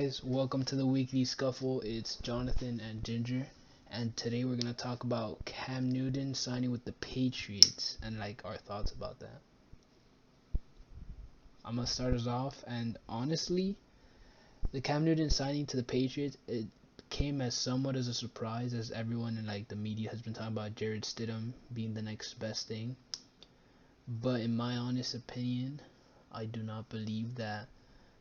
guys? Welcome to the weekly scuffle. It's Jonathan and Ginger, and today we're gonna talk about Cam Newton signing with the Patriots and like our thoughts about that. I'm gonna start us off, and honestly, the Cam Newton signing to the Patriots it came as somewhat as a surprise, as everyone in like the media has been talking about Jared Stidham being the next best thing. But in my honest opinion, I do not believe that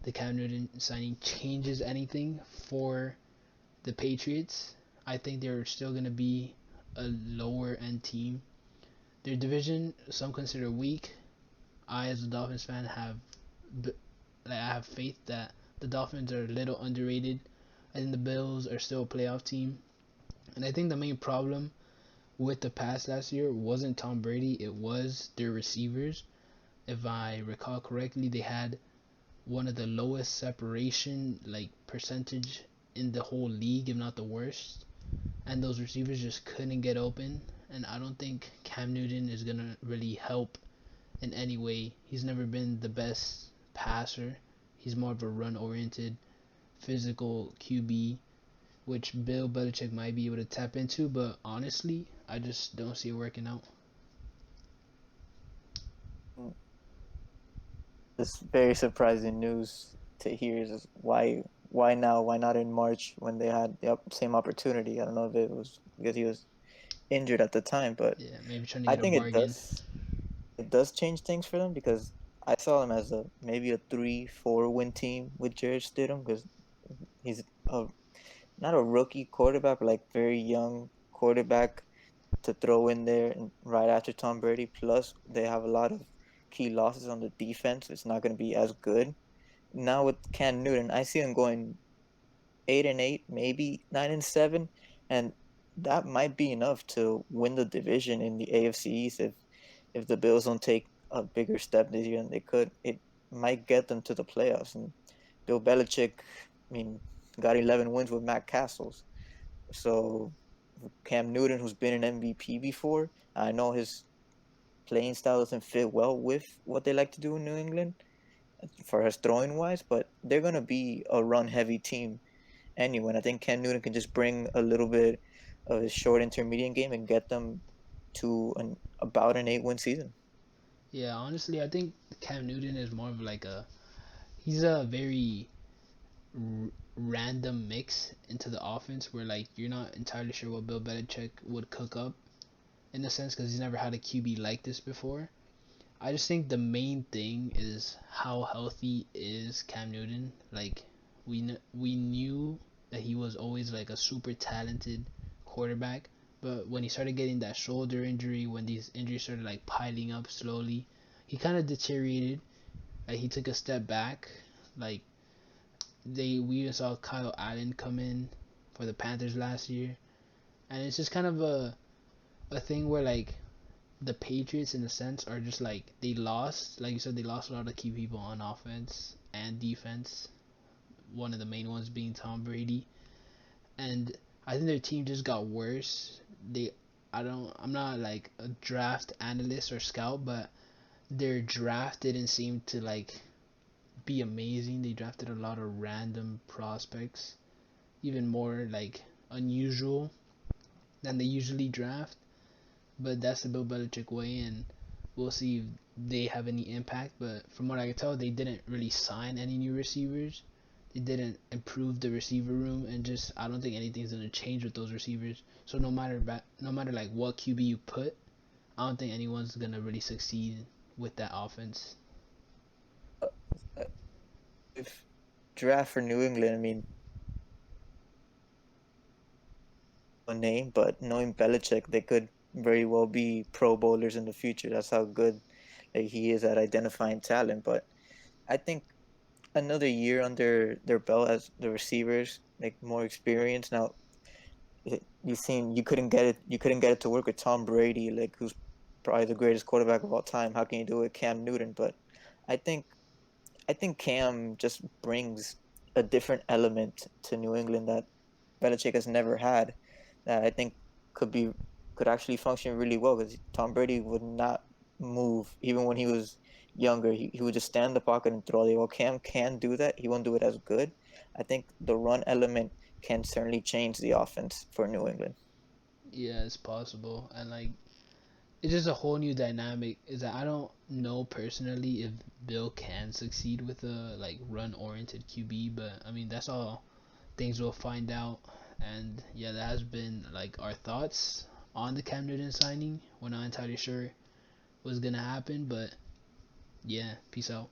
the Cam Newton signing changes anything for the Patriots. I think they're still going to be a lower end team. Their division, some consider weak. I, as a Dolphins fan, I have faith that the Dolphins are a little underrated. I think the Bills are still a playoff team, and I think the main problem with the pass last year wasn't Tom Brady. It was their receivers. If I recall correctly, they had one of the lowest separation percentage in the whole league, if not the worst. And those receivers just couldn't get open. And I don't think Cam Newton is gonna really help in any way. He's never been the best passer. He's more of a run-oriented, physical QB, which Bill Belichick might be able to tap into. But honestly, I just don't see it working out. It's very surprising news to hear is why now? Why not in March when they had the same opportunity? I don't know if it was because he was injured at the time, but Yeah, maybe trying to I get a think bargain. it does change things for them because I saw him as a maybe a 3-4 win team with Jared Stidham because he's a not a rookie quarterback, but like very young quarterback to throw in there and right after Tom Brady. Plus, they have a lot of key losses on the defense. It's not going to be as good. Now with Cam Newton, I see him going 8-8, maybe 9-7, and that might be enough to win the division in the AFC East if the Bills don't take a bigger step this year than they could. It might get them to the playoffs. And Bill Belichick, I mean, got 11 wins with Matt Castles. So Cam Newton, who's been an MVP before, I know his playing style doesn't fit well with what they like to do in New England for his throwing wise, but they're gonna be a run heavy team anyway. And I think Cam Newton can just bring a little bit of his short intermediate game and get them to about an 8-win season. Yeah, honestly, I think Cam Newton is more of he's a very random mix into the offense where you're not entirely sure what Bill Belichick would cook up in a sense because he's never had a QB like this before. I just think the main thing is how healthy is Cam Newton. We knew that he was always like a super talented quarterback, but when he started getting that shoulder injury, when these injuries started like piling up slowly, he kind of deteriorated. He took a step back. Like we even saw Kyle Allen come in for the Panthers last year, and it's just kind of a thing where the Patriots in a sense are just they lost, like you said, they lost a lot of key people on offense and defense. One of the main ones being Tom Brady, and I think their team just got worse. They, I'm not like a draft analyst or scout, but their draft didn't seem to be amazing. They drafted a lot of random prospects, even more unusual than they usually draft. But that's the Bill Belichick way, and we'll see if they have any impact. But from what I can tell, they didn't really sign any new receivers. They didn't improve the receiver room, and just I don't think anything's gonna change with those receivers. So no matter what QB you put, I don't think anyone's gonna really succeed with that offense. Uh, If draft for New England, I mean, a name, but knowing Belichick, they could very well be Pro Bowlers in the future. That's how good he is at identifying talent. But I think another year under their belt as the receivers, like more experience. Now you seen you couldn't get it to work with Tom Brady, like who's probably the greatest quarterback of all time. How can you do it with Cam Newton? But I think I think Cam just brings a different element to New England that Belichick has never had. That I think could be could actually function really well because Tom Brady would not move even when he was younger. He would just stand in the pocket and throw. Well, Cam can do that. He won't do it as good, I think the run element can certainly change the offense for New England. Yeah, it's possible, and like it's just a whole new dynamic. Is that I don't know personally if Bill can succeed with a like run-oriented QB, but I mean that's all things we'll find out. And yeah, that has been like our thoughts on the Cam Newton signing. We're not entirely sure what's gonna happen, but yeah, peace out.